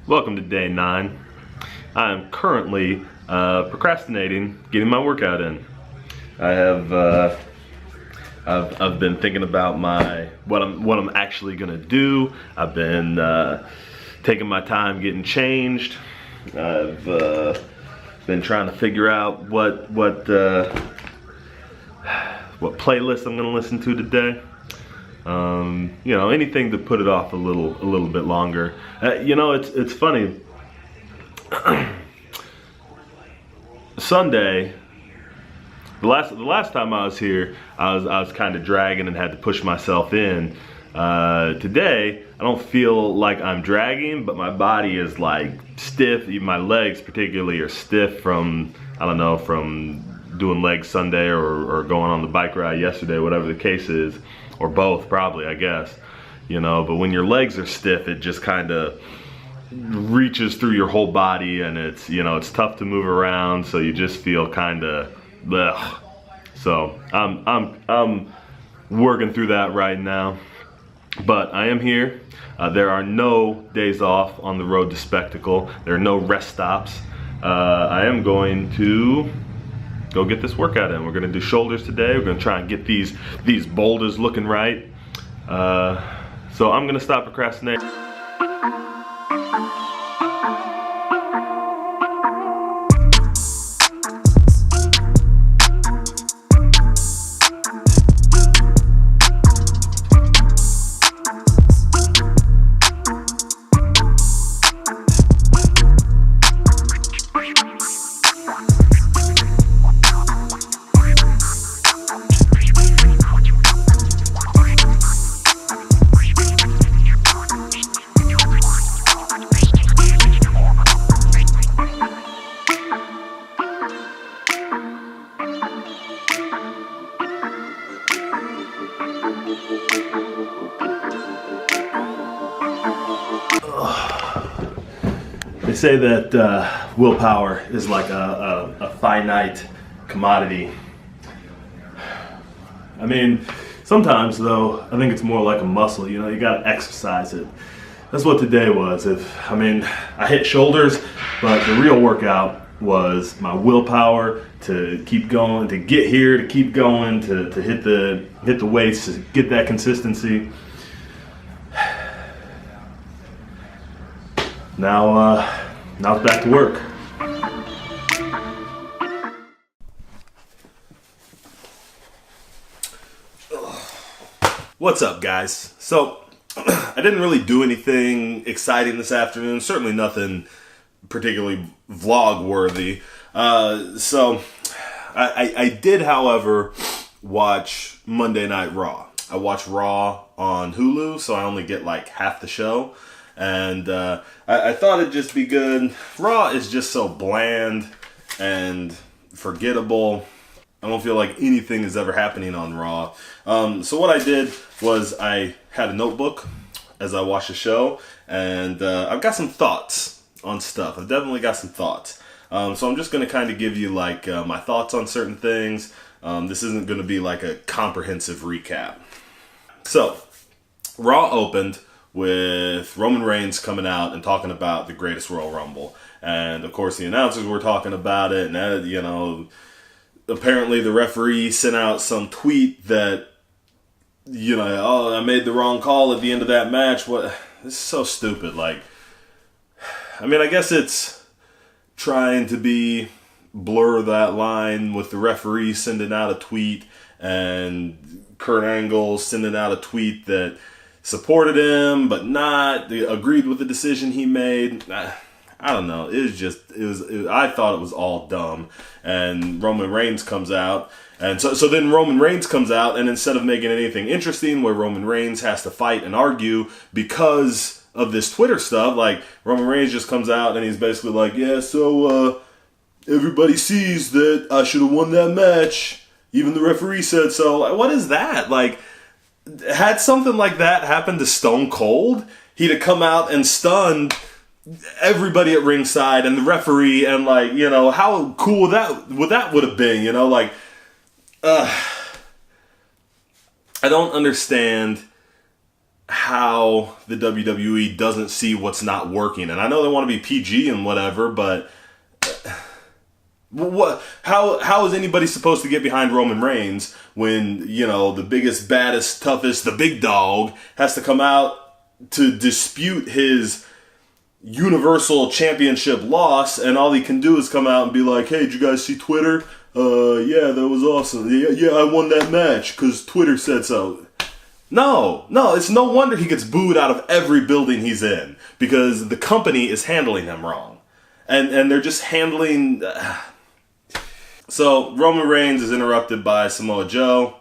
Welcome to day 9. I am currently procrastinating getting my workout in. I have I've been thinking about what I'm actually gonna do. I've been taking my time getting changed. I've been trying to figure out what playlist I'm gonna listen to today. Anything to put it off a little bit longer. It's funny. Sunday, the last time I was here, I was kind of dragging and had to push myself in. Today, I don't feel like I'm dragging, but my body is like stiff. Even my legs, particularly, are stiff from doing legs Sunday or going on the bike ride yesterday, whatever the case is. Or both, probably, I guess. But when your legs are stiff, it just kind of reaches through your whole body, and it's tough to move around, so you just feel kind of blech. So I'm working through that right now, but I am here. There are no days off on the road to Spectacle. There are no rest stops. I am going to go get this workout in. We're gonna do shoulders today. We're gonna try and get these boulders looking right. So I'm gonna stop procrastinating. They say that willpower is like a finite commodity. I mean, sometimes though, I think it's more like a muscle. You gotta exercise it. That's what today was. I hit shoulders, but the real workout was my willpower to keep going, to get here, to keep going, to hit the weights, to get that consistency. Now it's back to work. What's up, guys? So, I didn't really do anything exciting this afternoon. Certainly nothing particularly vlog-worthy. So, I did, however, watch Monday Night Raw. I watched Raw on Hulu, so I only get like half the show. And I thought it'd just be good. Raw is just so bland and forgettable. I don't feel like anything is ever happening on Raw. So what I did was I had a notebook as I watched the show, and I've got some thoughts on stuff. I've definitely got some thoughts. So I'm just going to kind of give you like my thoughts on certain things. This isn't going to be like a comprehensive recap. So, Raw opened with Roman Reigns coming out and talking about the greatest Royal Rumble. And of course the announcers were talking about it, and apparently the referee sent out some tweet that, oh, I made the wrong call at the end of that match. What? This is so stupid. Like, I guess it's trying to blur that line with the referee sending out a tweet and Kurt Angle sending out a tweet that supported him, but not agreed with the decision he made. I don't know. I thought it was all dumb. And Roman Reigns comes out, and so then Roman Reigns comes out, and instead of making anything interesting, where Roman Reigns has to fight and argue because of this Twitter stuff, like Roman Reigns just comes out and he's basically like, yeah, so everybody sees that I should have won that match. Even the referee said so. Like, what is that? Like, had something like that happened to Stone Cold, he'd have come out and stunned everybody at ringside and the referee, and how cool would that would have been, I don't understand how the WWE doesn't see what's not working. And I know they want to be PG and whatever, but how is anybody supposed to get behind Roman Reigns when, the biggest, baddest, toughest, the big dog has to come out to dispute his Universal Championship loss, and all he can do is come out and be like, hey, did you guys see Twitter? Yeah, that was awesome. Yeah, I won that match because Twitter said so. No, it's no wonder he gets booed out of every building he's in, because the company is handling him wrong. And they're just handling... So, Roman Reigns is interrupted by Samoa Joe.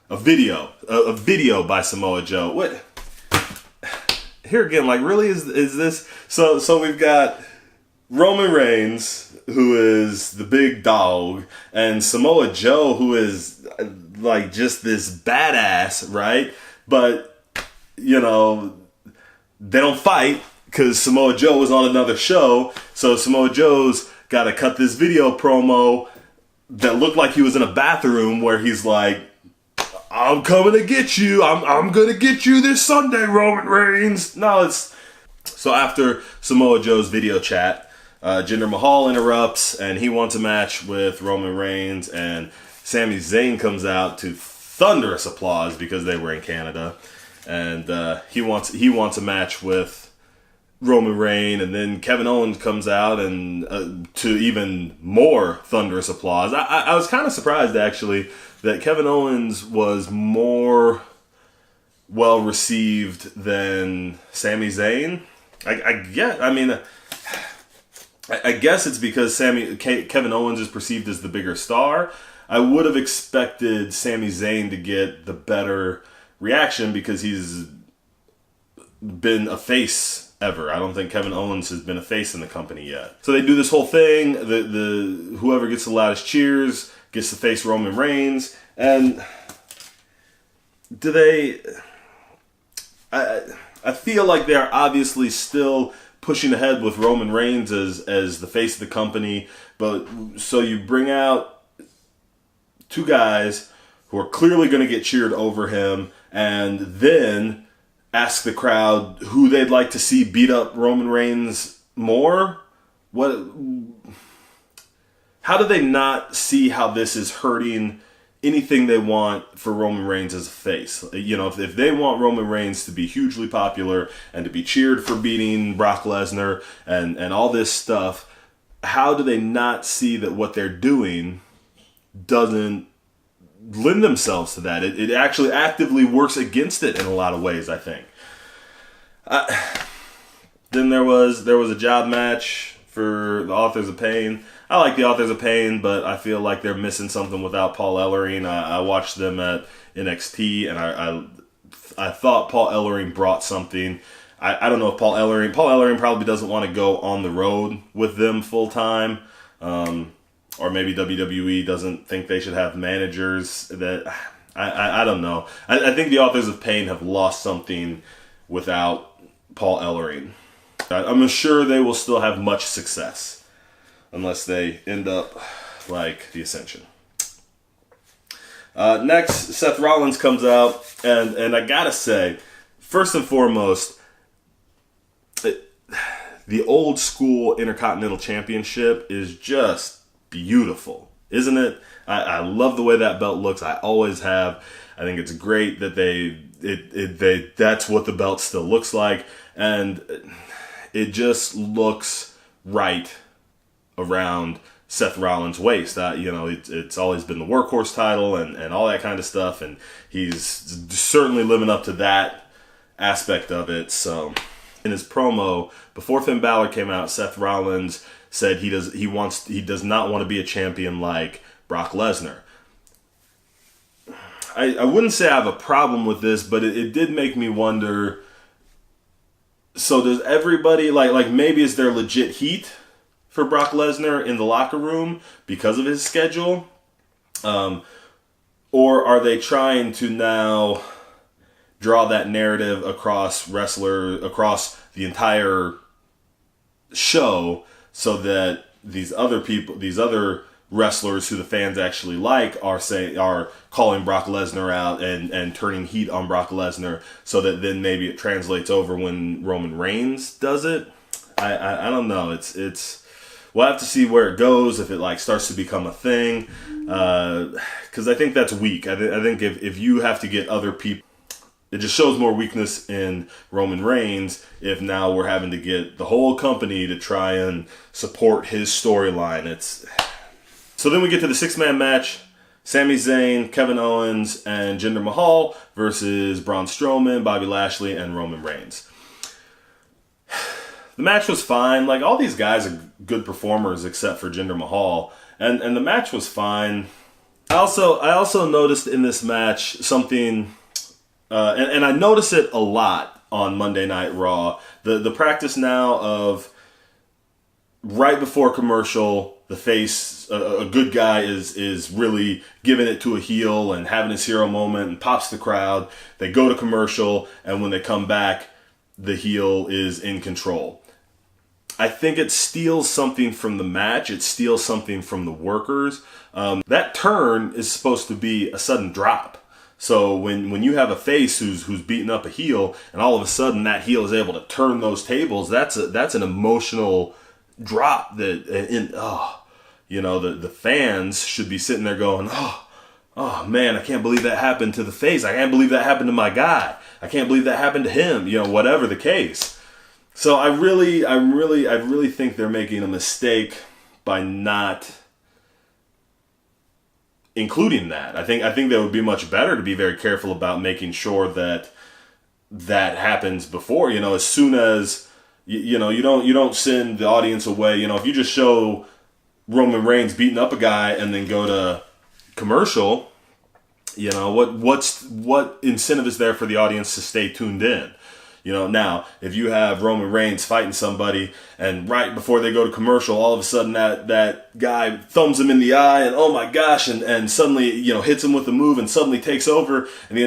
A video by Samoa Joe. What? Here again, really, is this... So we've got Roman Reigns, who is the big dog, and Samoa Joe, who is, just this badass, right? But, they don't fight, because Samoa Joe was on another show, so Samoa Joe's got to cut this video promo that looked like he was in a bathroom, where he's like, I'm coming to get you. I'm going to get you this Sunday, Roman Reigns. No, it's... So after Samoa Joe's video chat, Jinder Mahal interrupts, and he wants a match with Roman Reigns, and Sami Zayn comes out to thunderous applause because they were in Canada, and he wants a match with Roman Reigns, and then Kevin Owens comes out and to even more thunderous applause. I was kind of surprised, actually, that Kevin Owens was more well received than Sami Zayn. I guess it's because Kevin Owens is perceived as the bigger star. I would have expected Sami Zayn to get the better reaction because he's been a face ever. I don't think Kevin Owens has been a face in the company yet. So they do this whole thing. The whoever gets the loudest cheers gets to face Roman Reigns. And do they... I feel like they're obviously still pushing ahead with Roman Reigns as the face of the company. But so you bring out two guys who are clearly going to get cheered over him, and then ask the crowd who they'd like to see beat up Roman Reigns more. How do they not see how this is hurting anything they want for Roman Reigns as a face? If they want Roman Reigns to be hugely popular and to be cheered for beating Brock Lesnar and all this stuff, how do they not see that what they're doing doesn't lend themselves to that? It actually actively works against it in a lot of ways, I think. Then there was a job match for the Authors of Pain. I like the Authors of Pain, but I feel like they're missing something without Paul Ellering. I watched them at NXT, and I thought Paul Ellering brought something. I don't know if Paul Ellering probably doesn't want to go on the road with them full time, or maybe WWE doesn't think they should have managers. That I don't know. I think the Authors of Pain have lost something without Paul Ellering. I'm sure they will still have much success unless they end up like the Ascension. Next, Seth Rollins comes out, and I gotta say, first and foremost, the old school Intercontinental Championship is just beautiful, isn't it? I love the way that belt looks. I always have. I think it's great that that's what the belt still looks like, and it just looks right around Seth Rollins' waist. It's always been the workhorse title and all that kind of stuff, and he's certainly living up to that aspect of it. So, in his promo before Finn Balor came out, Seth Rollins said he does not want to be a champion like Brock Lesnar. I wouldn't say I have a problem with this, but it did make me wonder. So does everybody like maybe is there legit heat for Brock Lesnar in the locker room because of his schedule? Or are they trying to now draw that narrative across the entire show so that these other wrestlers who the fans actually like are calling Brock Lesnar out and turning heat on Brock Lesnar, so that then maybe it translates over when Roman Reigns does it. I don't know. It's we'll have to see where it goes, if it like starts to become a thing, because I think that's weak. I think if you have to get other people, it just shows more weakness in Roman Reigns if now we're having to get the whole company to try and support his storyline. So then we get to the 6-man match: Sami Zayn, Kevin Owens, and Jinder Mahal versus Braun Strowman, Bobby Lashley, and Roman Reigns. The match was fine. Like, all these guys are good performers except for Jinder Mahal, and the match was fine. I also noticed in this match something, and I notice it a lot on Monday Night Raw. The practice now of right before commercial, the face, a good guy is really giving it to a heel and having his hero moment and pops the crowd. They go to commercial, and when they come back, the heel is in control. I think it steals something from the match. It steals something from the workers. That turn is supposed to be a sudden drop. So when you have a face who's beating up a heel, and all of a sudden that heel is able to turn those tables, that's an emotional drop that the fans should be sitting there going, oh man, I can't believe that happened to the face. I can't believe that happened to my guy. I can't believe that happened to him. Whatever the case. So I really think they're making a mistake by not including that. I think that would be much better to be very careful about making sure that happens before. As soon as you don't send the audience away. If you just show Roman Reigns beating up a guy and then go to commercial, what incentive is there for the audience to stay tuned in? Now, if you have Roman Reigns fighting somebody and right before they go to commercial, all of a sudden that guy thumbs him in the eye and oh my gosh, and suddenly, hits him with a move and suddenly takes over, and the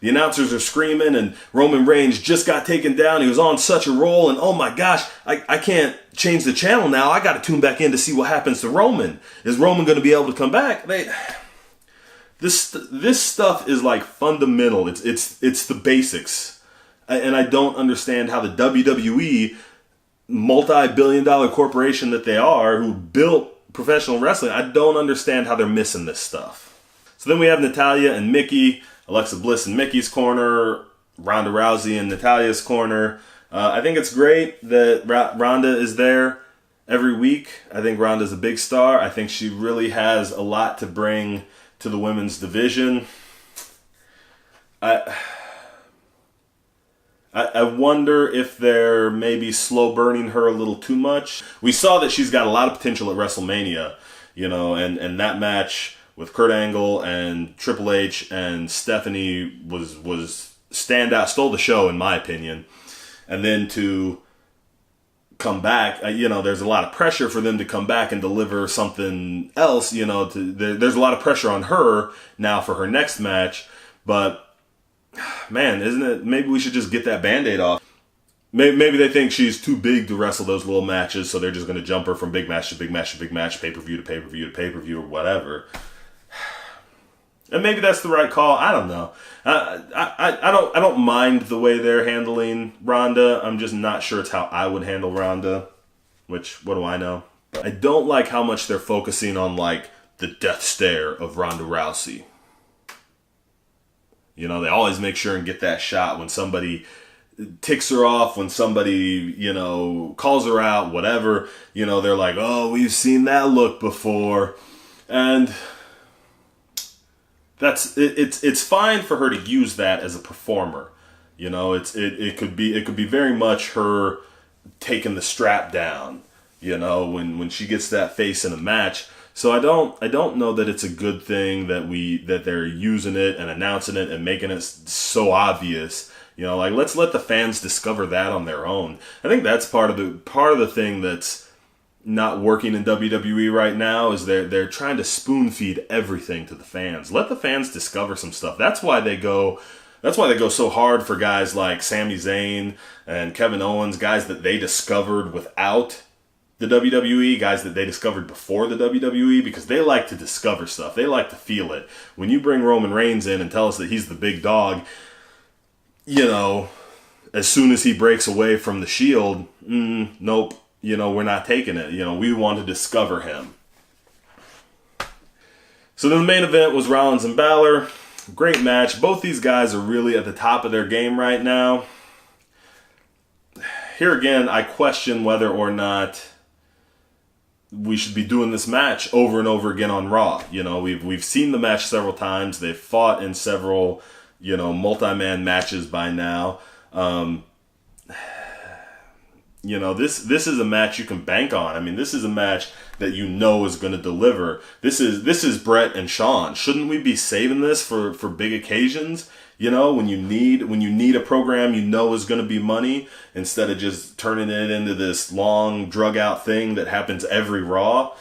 announcers are screaming and Roman Reigns just got taken down. He was on such a roll and oh my gosh, I can't change the channel now. I got to tune back in to see what happens to Roman. Is Roman going to be able to come back? This stuff is like fundamental. It's the basics. And I don't understand how the WWE, multi-billion-dollar corporation that they are, who built professional wrestling, I don't understand how they're missing this stuff. So then we have Natalya and Mickey, Alexa Bliss in Mickey's corner, Ronda Rousey in Natalya's corner. I think it's great that Ronda is there every week. I think Ronda's a big star. I think she really has a lot to bring to the women's division. I wonder if they're maybe slow burning her a little too much. We saw that she's got a lot of potential at WrestleMania, and that match with Kurt Angle and Triple H and Stephanie was standout, stole the show in my opinion. And then to come back, there's a lot of pressure for them to come back and deliver something else. There's a lot of pressure on her now for her next match, but man, isn't it? Maybe we should just get that Band-Aid off. Maybe they think she's too big to wrestle those little matches, so they're just going to jump her from big match to big match to big match, pay-per-view to pay-per-view to pay-per-view or whatever. And maybe that's the right call. I don't know. I don't mind the way they're handling Ronda. I'm just not sure it's how I would handle Ronda. Which, what do I know? I don't like how much they're focusing on like the death stare of Ronda Rousey. They always make sure and get that shot when somebody ticks her off, when somebody, calls her out, whatever. They're like, oh, we've seen that look before. And it's fine for her to use that as a performer. It could be very much her taking the strap down, when she gets that face in a match. So I don't know that it's a good thing that they're using it and announcing it and making it so obvious. Let's let the fans discover that on their own. I think that's part of the thing that's not working in WWE right now is they're trying to spoon feed everything to the fans. Let the fans discover some stuff. That's why they go so hard for guys like Sami Zayn and Kevin Owens, guys that they discovered without the WWE, guys that they discovered before the WWE, because they like to discover stuff. They like to feel it. When you bring Roman Reigns in and tell us that he's the big dog, as soon as he breaks away from the Shield, nope, we're not taking it. We want to discover him. So then the main event was Rollins and Balor. Great match. Both these guys are really at the top of their game right now. Here again, I question whether or not we should be doing this match over and over again on Raw. We've seen the match several times. They've fought in several, multi-man matches by now. This is a match you can bank on. I mean, this is a match that is going to deliver. This is Brett and Shawn. Shouldn't we be saving this for big occasions? When you need a program is going to be money, instead of just turning it into this long drug out thing that happens every Raw.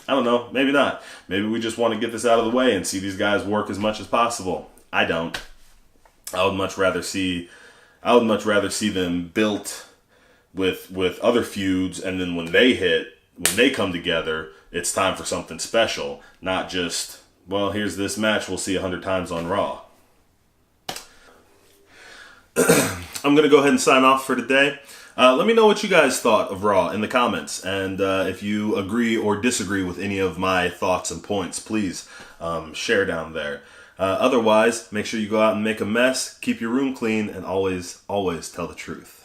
I don't know. Maybe not. Maybe we just want to get this out of the way and see these guys work as much as possible. I don't. I would much rather see them built with other feuds, and then when they come together, it's time for something special, not just, well, here's this match we'll see 100 times on Raw. I'm going to go ahead and sign off for today. Let me know what you guys thought of Raw in the comments, and if you agree or disagree with any of my thoughts and points, please share down there. Otherwise, make sure you go out and make a mess, keep your room clean, and always, always tell the truth.